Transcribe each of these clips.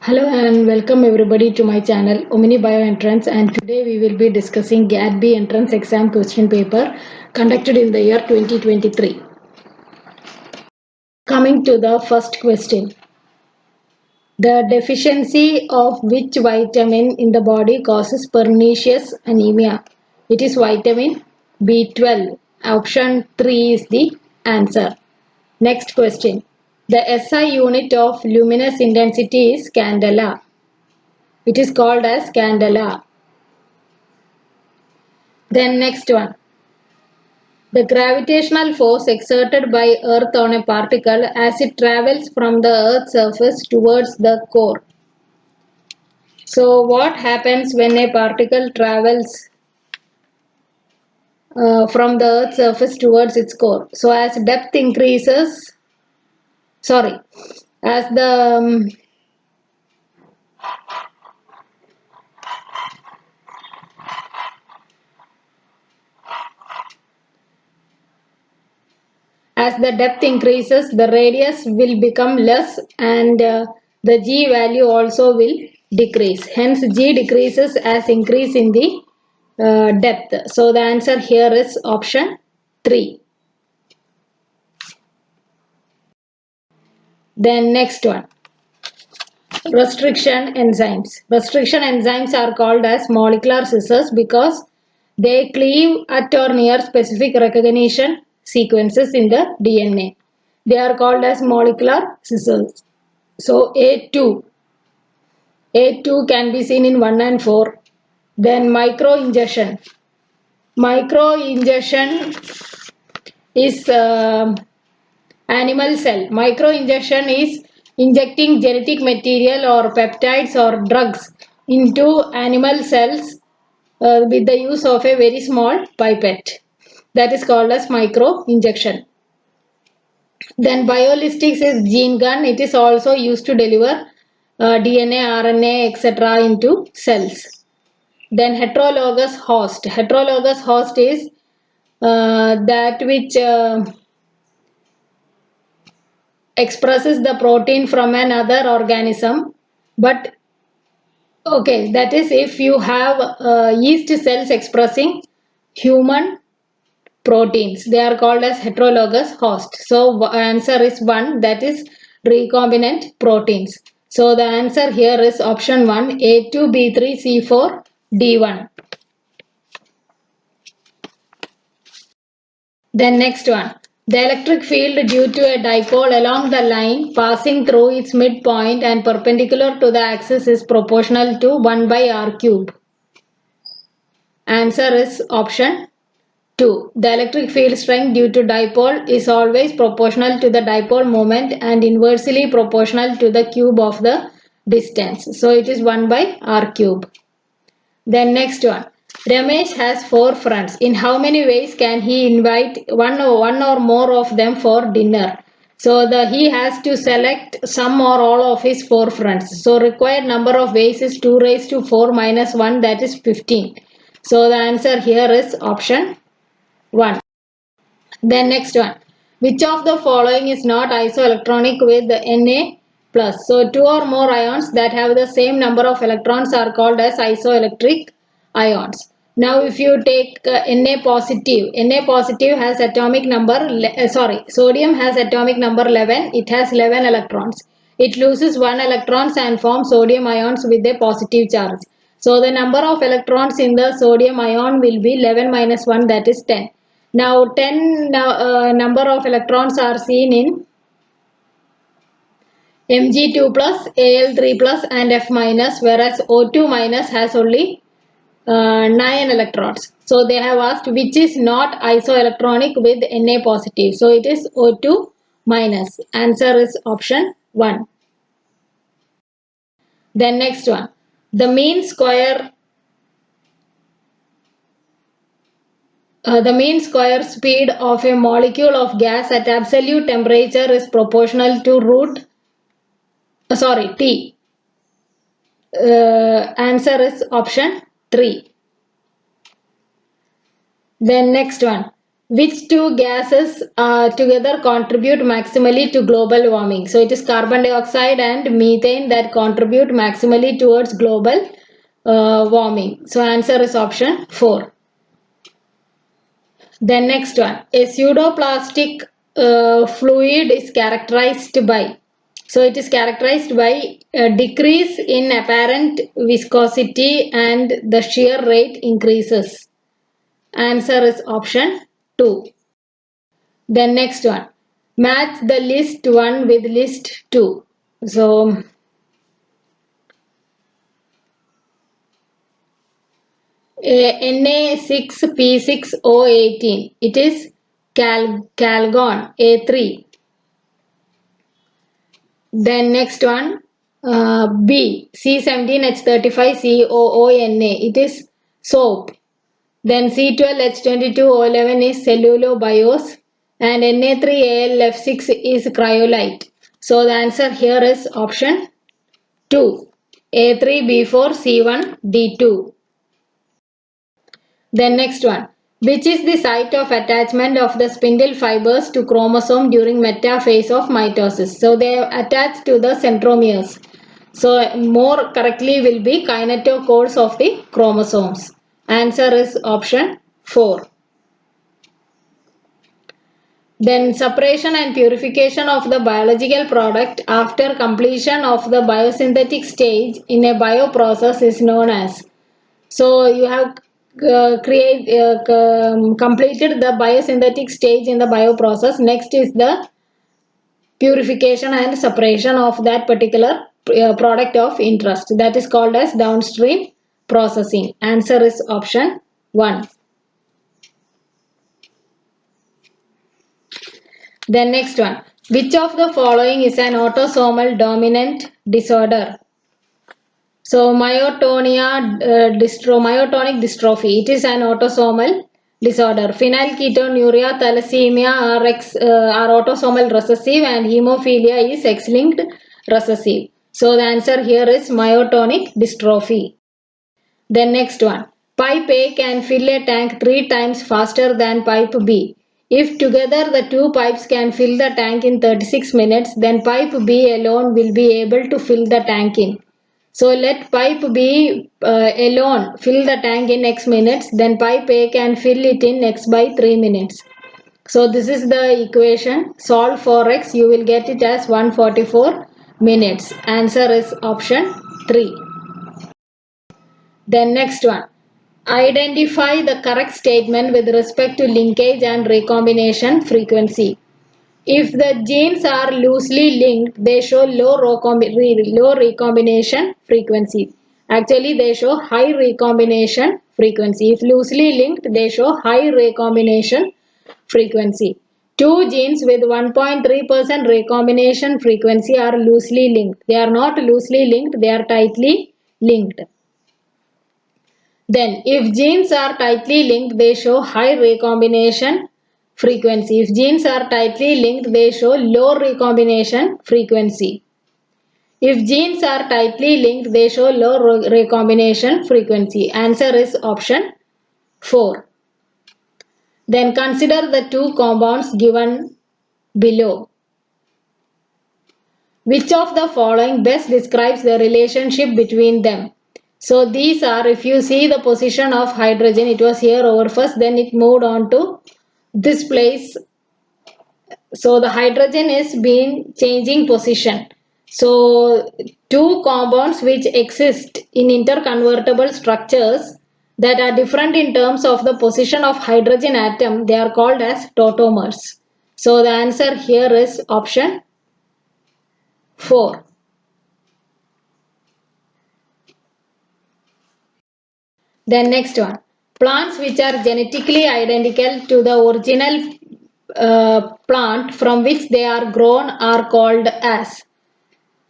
Hello and welcome everybody to my channel Omni Bio Entrance, and today we will be discussing GAT B entrance exam question paper conducted in the year 2023. Coming to the first question. The deficiency of which vitamin in the body causes pernicious anemia? It is vitamin B12. Option 3 is the answer. Next question. The SI unit of luminous intensity is candela. It is called as candela. Then next one. The gravitational force exerted by Earth on a particle as it travels from the Earth's surface towards the core. So what happens when a particle travels from the Earth's surface towards its core? So as depth increases, as the depth increases, the radius will become less and the G value also will decrease. Hence, G decreases as increase in the depth. So, the answer here is option 3. Then next one. Restriction enzymes. Restriction enzymes are called as molecular scissors because they cleave at or near specific recognition sequences in the DNA. They are called as molecular scissors. So A2 can be seen in 1 and 4. Then microinjection. Microinjection is animal cell. Microinjection is injecting genetic material or peptides or drugs into animal cells with the use of a very small pipette. That is called as microinjection. Then biolistics is gene gun. It is also used to deliver DNA, RNA, etc. into cells. Then heterologous host. Heterologous host is that which expresses the protein from another organism, but okay, that is if you have yeast cells expressing human proteins, they are called as heterologous host. So answer is 1, that is recombinant proteins. So the answer here is option 1, A2, B3, C4, D1. Then next one. The electric field due to a dipole along the line passing through its midpoint and perpendicular to the axis is proportional to 1 by r cube. Answer is option 2. The electric field strength due to dipole is always proportional to the dipole moment and inversely proportional to the cube of the distance. So it is 1 by r cube. Then next one. Ramesh has 4 friends. In how many ways can he invite one or more of them for dinner? So he has to select some or all of his 4 friends. So required number of ways is 2 raised to 4 minus 1, that is 15. So the answer here is option 1. Then next one. Which of the following is not isoelectronic with Na plus? So 2 or more ions that have the same number of electrons are called as isoelectric ions. Now if you take Na positive has atomic number, sodium has atomic number 11, it has 11 electrons. It loses 1 electrons and forms sodium ions with a positive charge. So the number of electrons in the sodium ion will be 11 minus 1, that is 10. Now 10 number of electrons are seen in Mg2 plus, Al3 plus and F minus, whereas O2 minus has only 9 electrons. So they have asked which is not isoelectronic with Na positive. So it is O2 minus. Answer is option 1. Then next one. The mean square speed of a molecule of gas at absolute temperature is proportional to T. Answer is option 3. Then next one. Which two gases together contribute maximally to global warming? So it is carbon dioxide and methane that contribute maximally towards global warming. So answer is option 4. Then next one, a pseudoplastic fluid is characterized by. So it is characterized by a decrease in apparent viscosity and the shear rate increases. Answer is option 2. Then next one, match the list 1 with list 2. So Na6P6O18, it is calgon A3. Then next one, B, C17H35COONA, it is soap. Then C12H22O11 is cellulobiose and Na3AlF6 is cryolite. So the answer here is option 2, A3B4C1D2. Then next one, which is the site of attachment of the spindle fibers to chromosome during metaphase of mitosis? So they are attached to the centromeres. So more correctly will be kinetochores of the chromosomes. Answer is option 4. Then separation and purification of the biological product after completion of the biosynthetic stage in a bioprocess is known as. So you have completed the biosynthetic stage in the bioprocess. Next is the purification and separation of that particular product of interest. That is called as downstream processing. Answer is option 1. Then next one. Which of the following is an autosomal dominant disorder? So myotonic dystrophy, it is an autosomal disorder. Phenylketonuria, thalassemia are autosomal recessive and hemophilia is X-linked recessive. So the answer here is myotonic dystrophy. Then next one, pipe A can fill a tank 3 times faster than pipe B. If together the two pipes can fill the tank in 36 minutes, then pipe B alone will be able to fill the tank in. So let pipe B alone fill the tank in X minutes, then pipe A can fill it in X by 3 minutes. So this is the equation. Solve for X, you will get it as 144 minutes. Answer is option 3. Then next one. Identify the correct statement with respect to linkage and recombination frequency. If the genes are loosely linked, they show low recombination frequency. Actually, they show high recombination frequency. If loosely linked, they show high recombination frequency. Two genes with 1.3% recombination frequency are loosely linked. They are not loosely linked, they are tightly linked. Then, if genes are tightly linked, they show high recombination frequency. If genes are tightly linked, they show low recombination frequency. If genes are tightly linked, they show low recombination frequency. Answer is option 4. Then consider the two compounds given below. Which of the following best describes the relationship between them? So these are, if you see the position of hydrogen, it was here over first, then it moved on to this place. So the hydrogen is being changing position. So two compounds which exist in interconvertible structures that are different in terms of the position of hydrogen atom, they are called as tautomers. So the answer here is option 4. Then next one, plants which are genetically identical to the original plant from which they are grown are called as.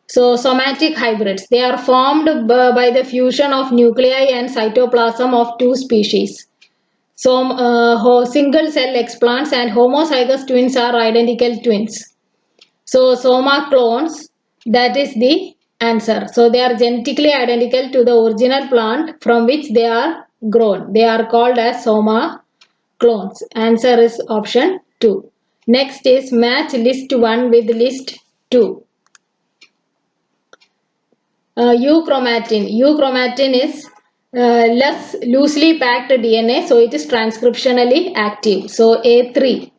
So somatic hybrids, they are formed by the fusion of nuclei and cytoplasm of two species. So single cell explants and homozygous twins are identical twins. So soma clones, that is the answer. So they are genetically identical to the original plant from which they are grown. They are called as soma clones. Answer is option 2. Next is match list 1 with list 2. Euchromatin. Euchromatin is less loosely packed DNA, so it is transcriptionally active. So A3.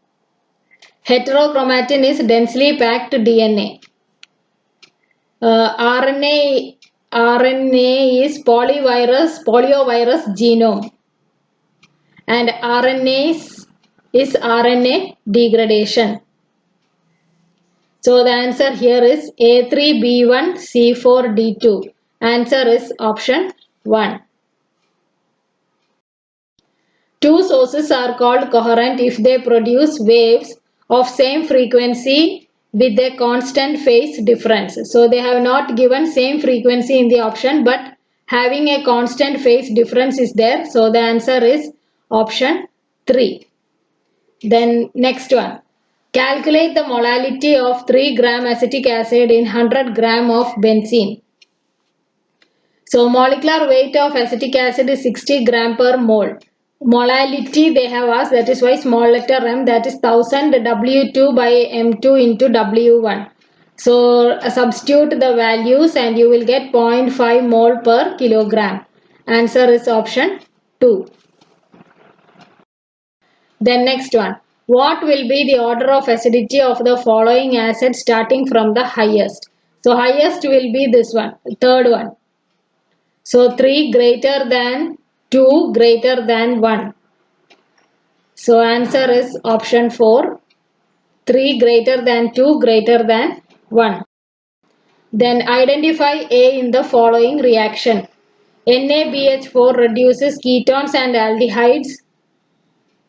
Heterochromatin is densely packed DNA. RNA is polyovirus genome, and RNA is RNA degradation. So the answer here is A3B1C4D2. Answer is option 1. Two sources are called coherent if they produce waves of same frequency with a constant phase difference. So they have not given same frequency in the option, but having a constant phase difference is there. So the answer is option 3. Then next one. Calculate the molality of 3 gram acetic acid in 100 gram of benzene. So molecular weight of acetic acid is 60 gram per mole. Molality they have asked, that is why small letter m, that is 1000 W2 by M2 into W1. So substitute the values and you will get 0.5 mole per kilogram. Answer is option 2. Then next one. What will be the order of acidity of the following acid starting from the highest? So highest will be this one, third one. So 3 greater than 2 greater than 1. So answer is option 4. 3 greater than 2 greater than 1. Then identify A in the following reaction. NaBH4 reduces ketones and aldehydes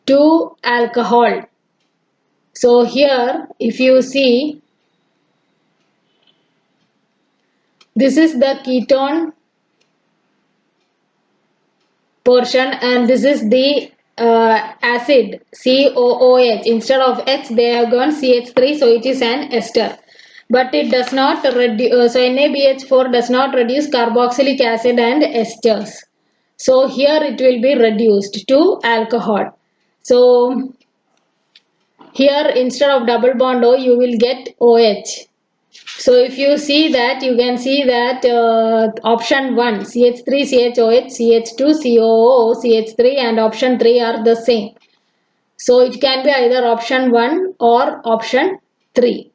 to alcohol. So here if you see, this is the ketone portion and this is the acid COOH. Instead of H they have given CH3, so it is an ester. But it does not reduce, so NaBH4 does not reduce carboxylic acid and esters. So here it will be reduced to alcohol. So here instead of double bond O you will get OH. So if you see that, you can see that option 1 CH3 CHOH CH2 COO CH3 and option 3 are the same. So it can be either option 1 or option 3.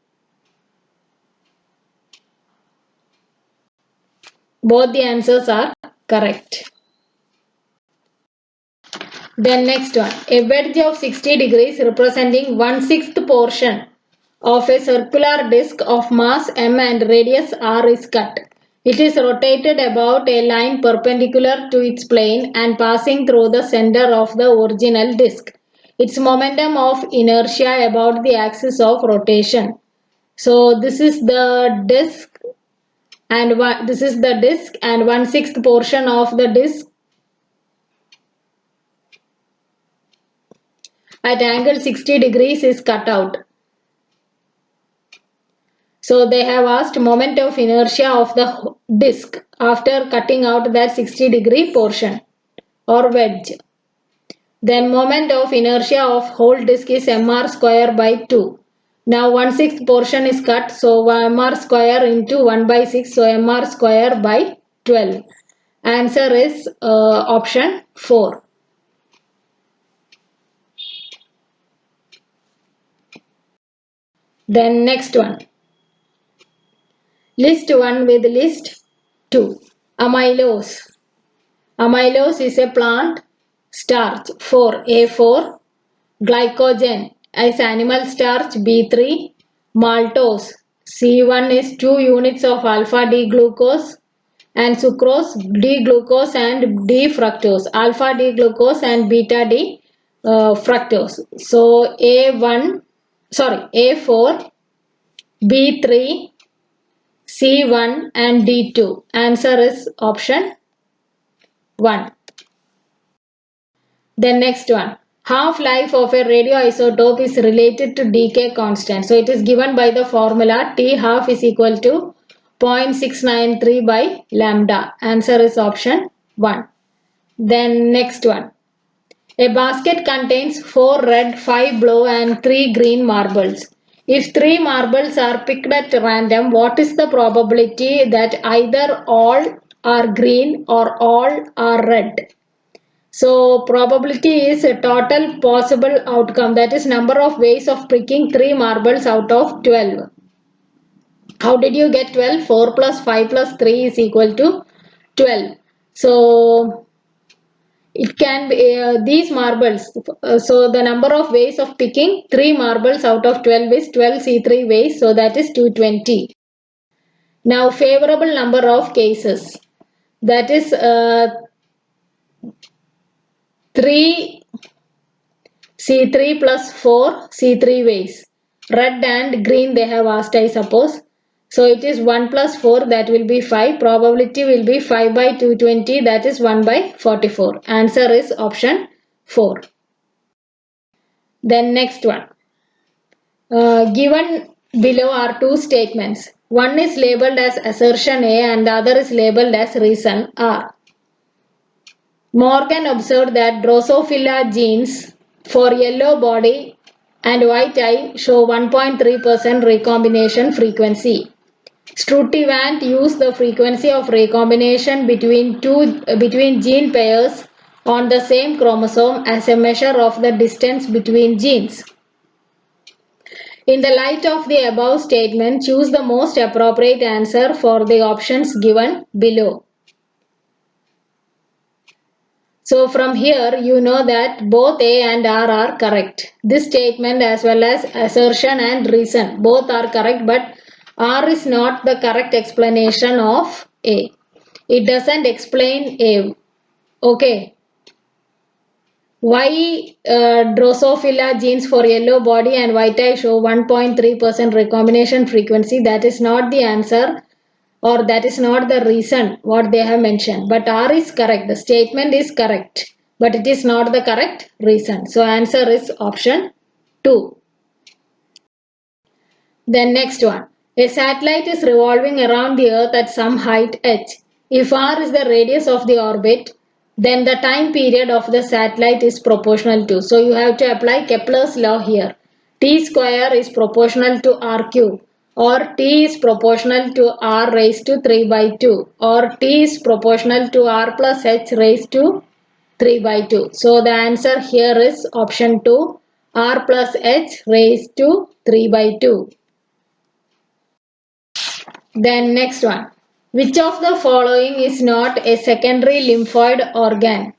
Both the answers are correct. Then next one. A wedge of 60 degrees representing 1/6 portion of a circular disc of mass m and radius r is cut. It is rotated about a line perpendicular to its plane and passing through the center of the original disc. Its momentum of inertia about the axis of rotation. So this is the disc and this is the disc and 1/6 portion of the disc at angle 60 degrees is cut out. So they have asked moment of inertia of the disc after cutting out that 60 degree portion or wedge. Then moment of inertia of whole disc is mr square by 2. Now 1/6 portion is cut, so mr square into 1/6, so mr square by 12. Answer is option 4. Then next one. List 1 with list 2. Amylose. Amylose is a plant starch 4 A4. Glycogen is animal starch B3. Maltose C1 is 2 units of alpha D glucose and sucrose D glucose and D fructose. Alpha D glucose and beta D fructose. So A4, B3, C1 and D2. Answer is option 1. Then next one. Half-life of a radioisotope is related to decay constant. So it is given by the formula T half is equal to 0.693 by lambda. Answer is option 1. Then next one. A basket contains 4 red, 5 blue and 3 green marbles. If 3 marbles are picked at random, what is the probability that either all are green or all are red? So probability is a total possible outcome, that is number of ways of picking 3 marbles out of 12. How did you get 12? 4 plus 5 plus 3 is equal to 12. So it can be these marbles. So the number of ways of picking 3 marbles out of 12 is 12 C3 ways. So that is 220. Now favorable number of cases. That is 3 C3 plus 4 C3 ways. Red and green they have asked, I suppose. So it is 1 plus 4, that will be 5. Probability will be 5 by 220, that is 1 by 44. Answer is option 4. Then next one. Given below are two statements. One is labeled as assertion A and the other is labeled as reason R. Morgan observed that Drosophila genes for yellow body and white eye show 1.3% recombination frequency. Sturtevant used the frequency of recombination between gene pairs on the same chromosome as a measure of the distance between genes. In the light of the above statement, choose the most appropriate answer for the options given below. So from here you know that both A and R are correct. This statement as well as assertion and reason both are correct, but R is not the correct explanation of A. It doesn't explain A. Okay. Why Drosophila genes for yellow body and white eye show 1.3% recombination frequency? That is not the answer, or that is not the reason what they have mentioned. But R is correct. The statement is correct, but it is not the correct reason. So answer is option 2. Then next one. A satellite is revolving around the Earth at some height h. If r is the radius of the orbit, then the time period of the satellite is proportional to. So you have to apply Kepler's law here. T square is proportional to r cube, or T is proportional to r raised to 3 by 2, or T is proportional to r plus h raised to 3 by 2. So the answer here is option 2, r plus h raised to 3 by 2. Then next one. Which of the following is not a secondary lymphoid organ?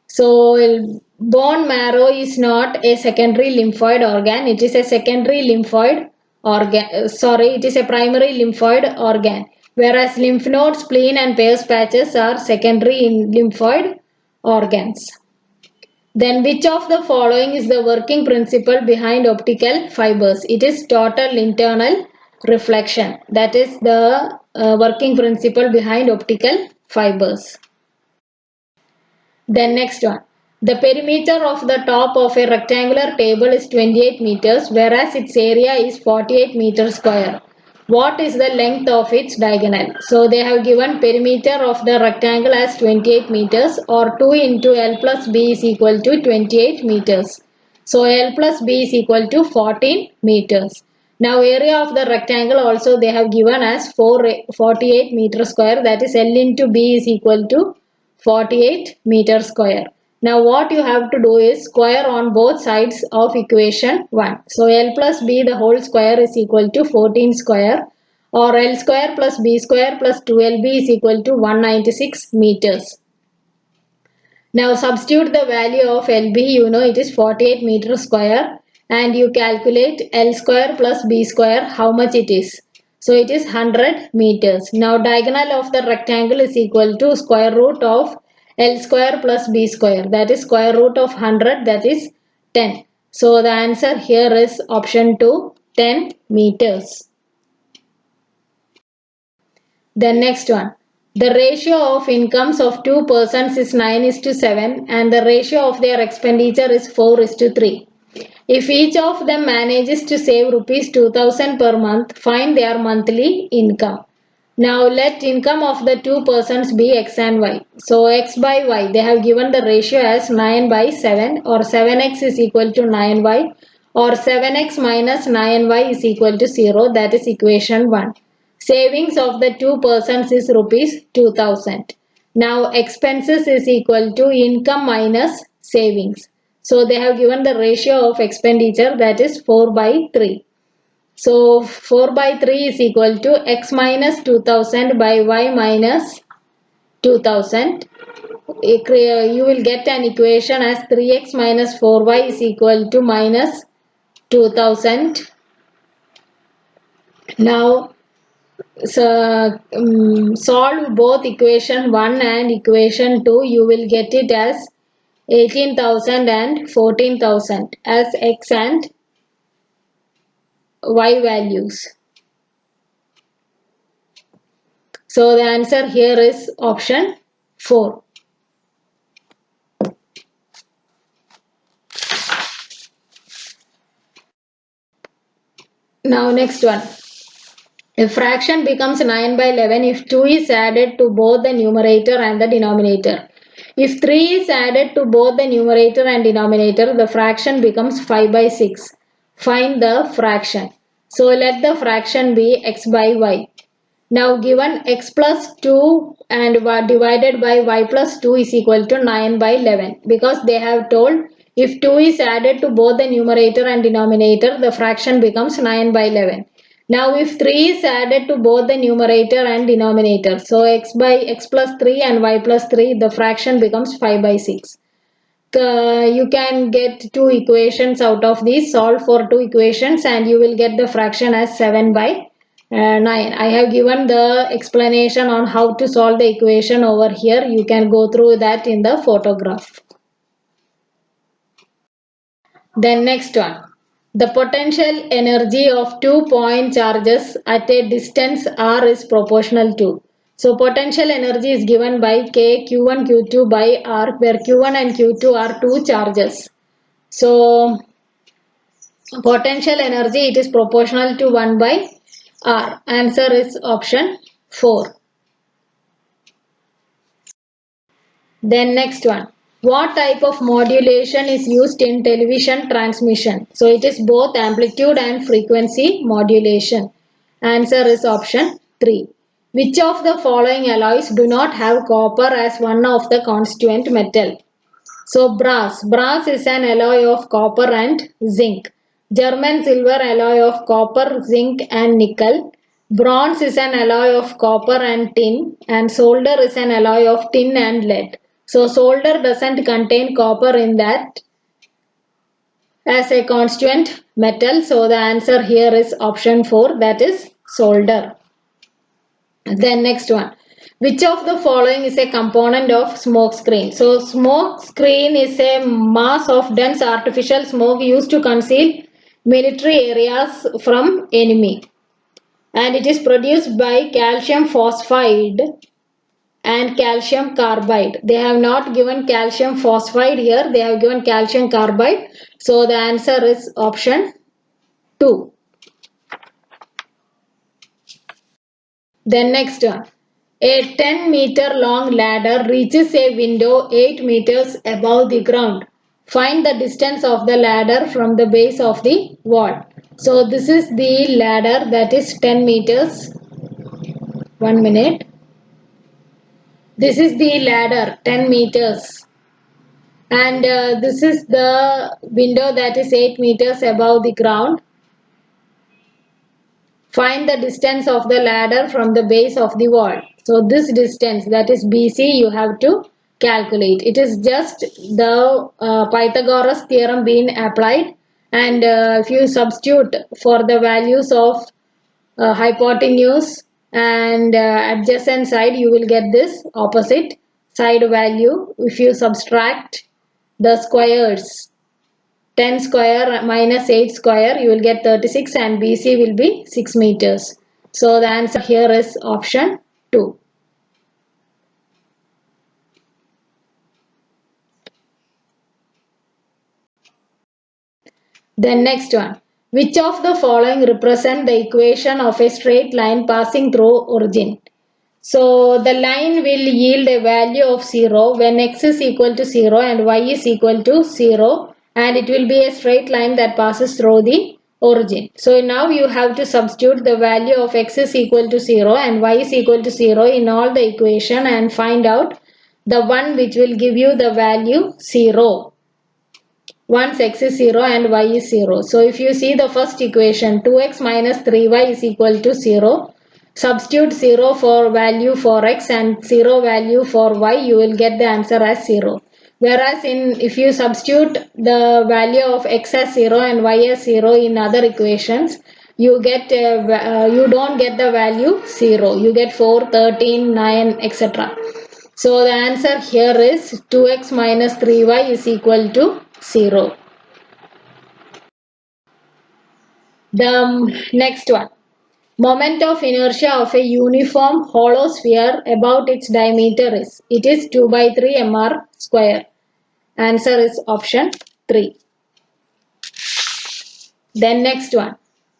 So bone marrow is not a secondary lymphoid organ. It is a secondary lymphoid organ. It is a primary lymphoid organ. Whereas lymph nodes, spleen and Peyer's patches are secondary lymphoid organs. Then which of the following is the working principle behind optical fibers? It is total internal reflection. That is the working principle behind optical fibers. Then next one. The perimeter of the top of a rectangular table is 28 meters, whereas its area is 48 meters square. What is the length of its diagonal? So they have given perimeter of the rectangle as 28 meters, or 2 into L plus B is equal to 28 meters. So L plus B is equal to 14 meters. Now area of the rectangle also they have given as 48 meters square, that is L into B is equal to 48 meters square. Now what you have to do is square on both sides of equation 1. So L plus B the whole square is equal to 14 square, or L square plus B square plus 2LB is equal to 196 meters. Now substitute the value of LB, you know it is 48 meters square, and you calculate L square plus B square how much it is. So it is 100 meters. Now diagonal of the rectangle is equal to square root of L square plus B square, that is square root of 100, that is 10. So the answer here is option 2, 10 meters. The next one. The ratio of incomes of two persons is 9:7 and the ratio of their expenditure is 4:3. If each of them manages to save rupees 2000 per month, find their monthly income. Now let income of the two persons be x and y. So x by y, they have given the ratio as 9 by 7, or 7x is equal to 9y, or 7x minus 9y is equal to 0. That is equation 1. Savings of the two persons is rupees 2000. Now expenses is equal to income minus savings. So they have given the ratio of expenditure, that is 4 by 3. So 4 by 3 is equal to x minus 2000 by y minus 2000. You will get an equation as 3x minus 4y is equal to minus 2000. Now solve both equation 1 and equation 2. You will get it as 18,000 and 14,000 as x and y values. So the answer here is option 4. Now next one. A fraction becomes 9 by 11 if 2 is added to both the numerator and the denominator. If 3 is added to both the numerator and denominator, the fraction becomes 5 by 6. Find the fraction. So let the fraction be x by y. Now given x plus 2 and divided by y plus 2 is equal to 9 by 11, because they have told if 2 is added to both the numerator and denominator, the fraction becomes 9 by 11. Now if 3 is added to both the numerator and denominator, so x plus 3 and y plus 3, the fraction becomes 5 by 6. You can get two equations out of these. Solve for two equations and you will get the fraction as 7 by 9. I have given the explanation on how to solve the equation over here. You can go through that in the photograph. Then next one. The potential energy of 2-point charges at a distance r is proportional to. So potential energy is given by K, Q1, Q2 by R, where Q1 and Q2 are two charges. So potential energy, it is proportional to 1 by R. Answer is option 4. Then next one. What type of modulation is used in television transmission? So it is both amplitude and frequency modulation. Answer is option 3. Which of the following alloys do not have copper as one of the constituent metal? So brass. Brass is an alloy of copper and zinc. German silver alloy of copper, zinc and nickel. Bronze is an alloy of copper and tin, and solder is an alloy of tin and lead. So solder doesn't contain copper in that as a constituent metal. So the answer here is option 4, that is solder. Then next one. Which of the following is a component of smoke screen? So smoke screen is a mass of dense artificial smoke used to conceal military areas from enemy. And it is produced by calcium phosphide and calcium carbide. They have not given calcium phosphide here. They have given calcium carbide. So the answer is option 2. Then next one. A 10-meter long ladder reaches a window 8 meters above the ground. Find the distance of the ladder from the base of the wall. So this is the ladder, that is 10 meters. 1 minute. This is the ladder 10 meters. And this is the window, that is 8 meters above the ground. Find the distance of the ladder from the base of the wall. So this distance, that is BC, you have to calculate. It is just the Pythagoras theorem being applied, and if you substitute for the values of hypotenuse and adjacent side, you will get this opposite side value. If you subtract the squares, 10 square minus 8 square, you will get 36, and BC will be 6 meters. So the answer here is option 2. Then next one. Which of the following represent the equation of a straight line passing through origin? So the line will yield a value of 0 when x is equal to 0 and y is equal to 0, and it will be a straight line that passes through the origin. So now you have to substitute the value of x is equal to 0 and y is equal to 0 in all the equation and find out the one which will give you the value 0 once x is 0 and y is 0. So if you see the first equation, 2x minus 3y is equal to 0. Substitute 0 for value for x and 0 value for y, you will get the answer as 0. Whereas if you substitute the value of x as 0 and y as 0 in other equations, you don't get the value 0. You get 4, 13, 9, etc. So the answer here is 2x minus 3y is equal to 0. The next one. Moment of inertia of a uniform hollow sphere about its diameter is, it is 2 by 3 mr square. Answer is option 3. Then next one.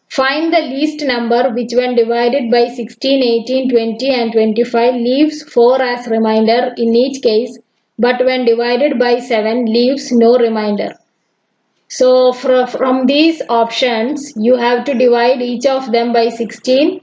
Find the least number which when divided by 16, 18, 20 and 25 leaves 4 as remainder in each case, but when divided by 7 leaves no remainder. So from these options, you have to divide each of them by 16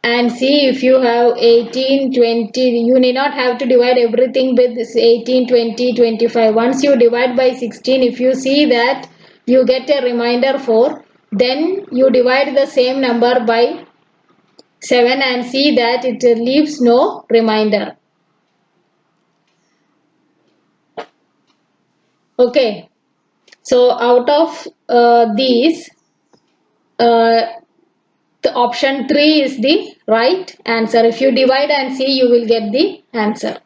and see if you have 18, 20. You need not have to divide everything with this 18, 20, 25. Once you divide by 16, if you see that you get a remainder 4, then you divide the same number by 7 and see that it leaves no remainder. Okay. So out of these, the option 3 is the right answer. If you divide and see, you will get the answer.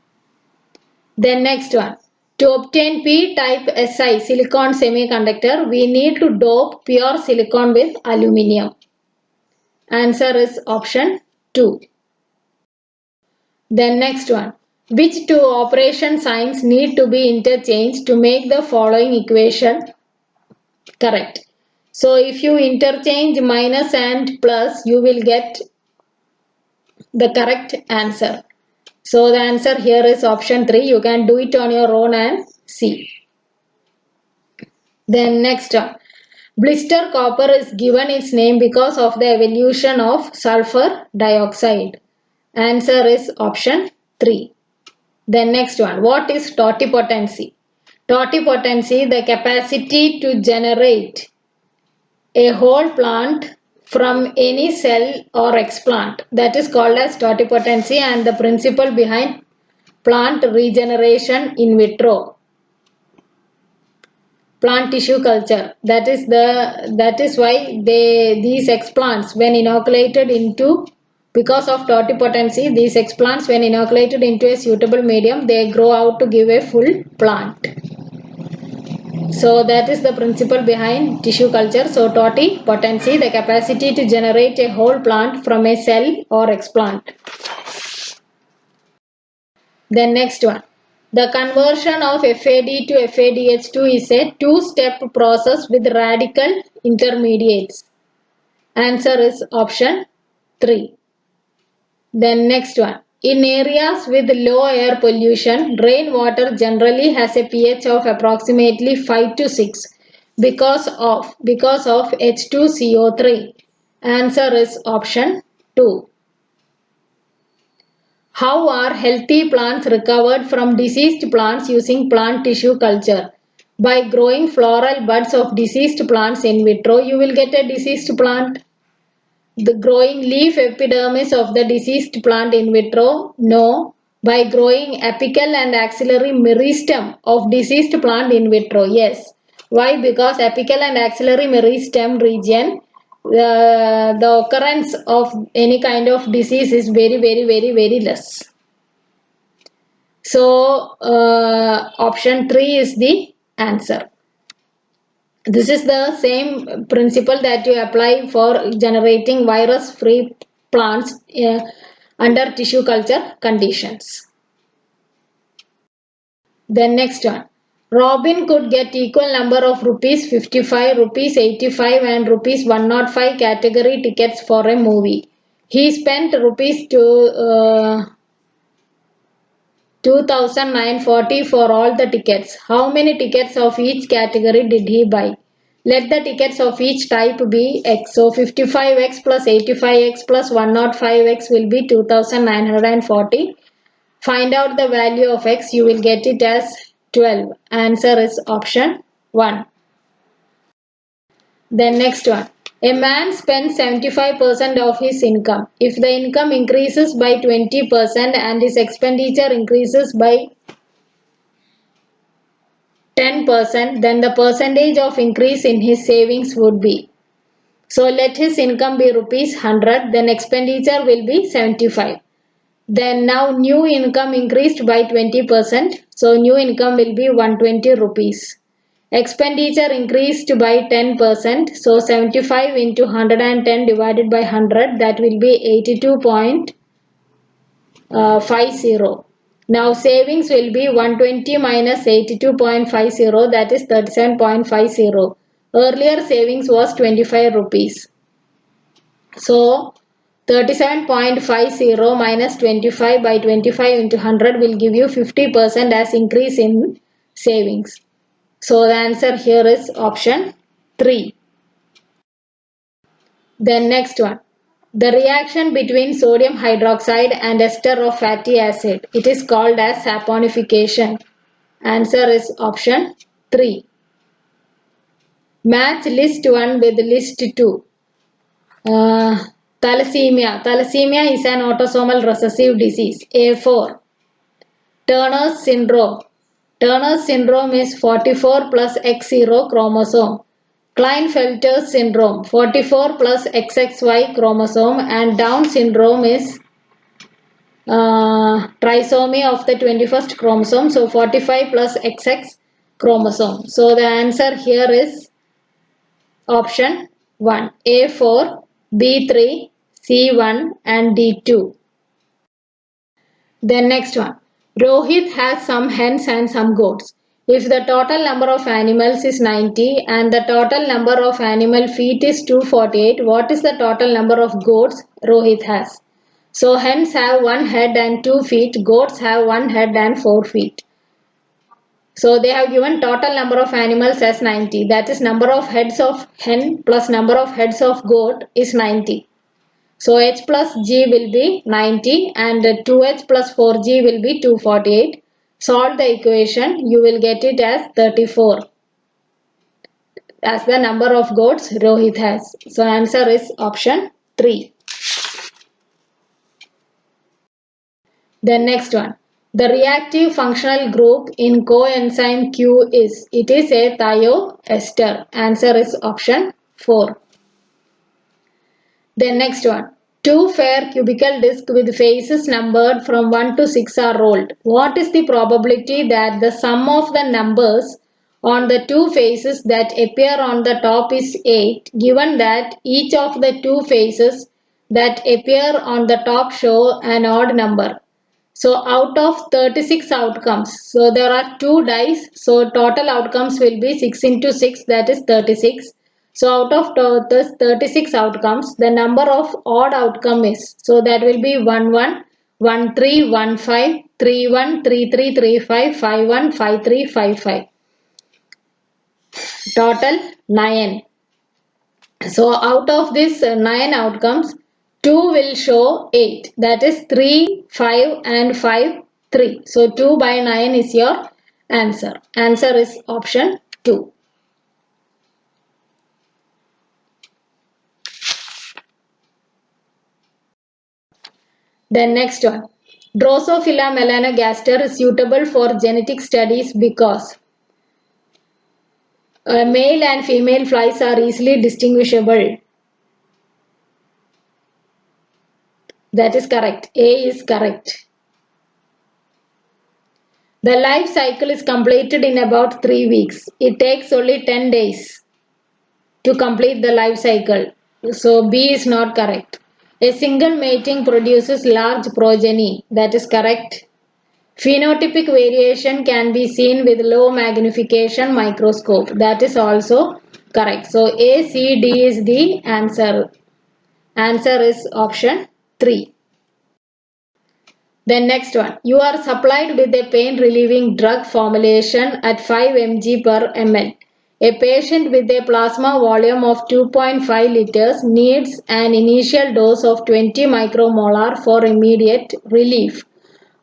Then next one. To obtain P-type Si silicon semiconductor, we need to dope pure silicon with aluminium. Answer is option 2. Then next one. Which two operation signs need to be interchanged to make the following equation correct? So if you interchange minus and plus, you will get the correct answer. So the answer here is option 3. You can do it on your own and see. Then next one. Blister copper is given its name because of the evolution of sulfur dioxide. Answer is option 3. Then next one. What is totipotency? Totipotency, the capacity to generate a whole plant from any cell or explant. That is called as totipotency and the principle behind plant regeneration in vitro. Plant tissue culture. That is why these explants when inoculated into, because of totipotency, these explants when inoculated into a suitable medium, they grow out to give a full plant. So that is the principle behind tissue culture. So totipotency, the capacity to generate a whole plant from a cell or explant. Then next one. The conversion of FAD to FADH2 is a two-step process with radical intermediates. Answer is option 3. Then next one. In areas with low air pollution, rainwater generally has a pH of approximately 5 to 6 because of H2CO3. Answer is option 2. How are healthy plants recovered from diseased plants using plant tissue culture? By growing floral buds of diseased plants in vitro, you will get a diseased plant. The growing leaf epidermis of the diseased plant in vitro? No. By growing apical and axillary meristem of diseased plant in vitro? Yes. Why? Because apical and axillary meristem region, the occurrence of any kind of disease is very, very, very, very less. So option 3 is the answer. This is the same principle that you apply for generating virus-free plants under tissue culture conditions. Then next one. Robin could get equal number of rupees 55, rupees 85 and rupees 105 category tickets for a movie. He spent rupees 2,940 for all the tickets. How many tickets of each category did he buy? Let the tickets of each type be x. So 55x plus 85x plus 105x will be 2,940. Find out the value of x. You will get it as 12. Answer is option 1. Then next one. A man spends 75% of his income. If the income increases by 20% and his expenditure increases by 10%, then the percentage of increase in his savings would be. So let his income be rupees 100, then expenditure will be 75. Then now new income increased by 20%, so new income will be 120 rupees. Expenditure increased by 10%, so 75 into 110 divided by 100, that will be 82.50. Now savings will be 120 minus 82.50, that is 37.50. Earlier savings was 25 rupees. So 37.50 minus 25 by 25 into 100 will give you 50% as increase in savings. So the answer here is option 3. Then next one. The reaction between sodium hydroxide and ester of fatty acid. It is called as saponification. Answer is option 3. Match list 1 with list 2. Thalassemia. Thalassemia is an autosomal recessive disease. A4. Turner's syndrome. Turner's syndrome is 44 plus X0 chromosome. Klinefelter's syndrome 44 plus XXY chromosome, and Down syndrome is trisomy of the 21st chromosome, so 45 plus XX chromosome. So the answer here is option 1, A4, B3, C1 and D2. Then next one. Rohit has some hens and some goats. If the total number of animals is 90 and the total number of animal feet is 248, what is the total number of goats Rohit has? So hens have 1 head and 2 feet, goats have 1 head and 4 feet. So they have given total number of animals as 90. That is number of heads of hen plus number of heads of goat is 90. So h plus g will be 90 and 2h plus 4g will be 248. Solve the equation, you will get it as 34 as the number of goats Rohit has. So answer is option 3. Then next one. The reactive functional group in coenzyme Q is, it is a thioester. Answer is option 4. Then next one. 2 fair cubical discs with faces numbered from 1 to 6 are rolled. What is the probability that the sum of the numbers on the 2 faces that appear on the top is 8, given that each of the 2 faces that appear on the top show an odd number? So out of 36 outcomes, so there are 2 dice, so total outcomes will be 6 into 6, that is 36. So out of the 36 outcomes, the number of odd outcome is, so that will be 1 1, 1 3, 1 5, 3 1, 3 3, 3 5, 5 1, 5 3, 5 5. Total 9. So out of this 9 outcomes, 2 will show 8, that is 3, 5 and 5, 3. So 2 by 9 is your answer. Answer is option 2. Then next one. Drosophila melanogaster is suitable for genetic studies because male and female flies are easily distinguishable. That is correct. A is correct. The life cycle is completed in about 3 weeks. It takes only 10 days to complete the life cycle. So B is not correct. A single mating produces large progeny. That is correct. Phenotypic variation can be seen with low magnification microscope. That is also correct. So A, C, D is the answer. Answer is option 3. Then next one. You are supplied with a pain relieving drug formulation at 5 mg per ml. A patient with a plasma volume of 2.5 liters needs an initial dose of 20 micromolar for immediate relief.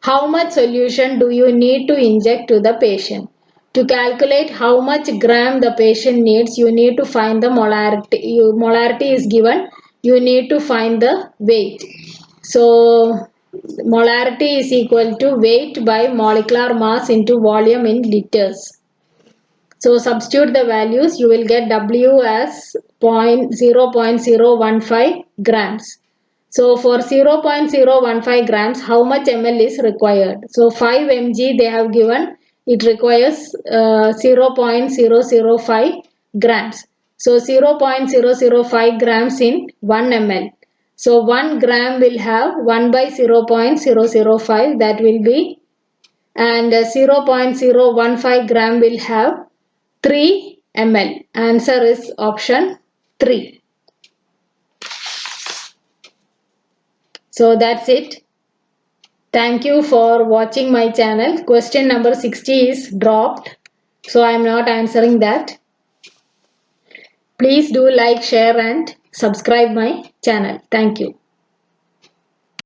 How much solution do you need to inject to the patient? To calculate how much gram the patient needs, you need to find the molarity. Molarity is given. You need to find the weight. So, molarity is equal to weight by molecular mass into volume in liters. So, substitute the values. You will get W as 0.015 grams. So for 0.015 grams, how much ml is required? So 5 mg they have given, it requires 0.005 grams. So 0.005 grams in 1 ml. So 1 gram will have 1 by 0.005, that will be, and 0.015 gram will have 3 ml. Answer is option 3. So that's it. Thank you for watching my channel. Question number 60 is dropped, so I am not answering that. Please do like, share and subscribe my channel. Thank you.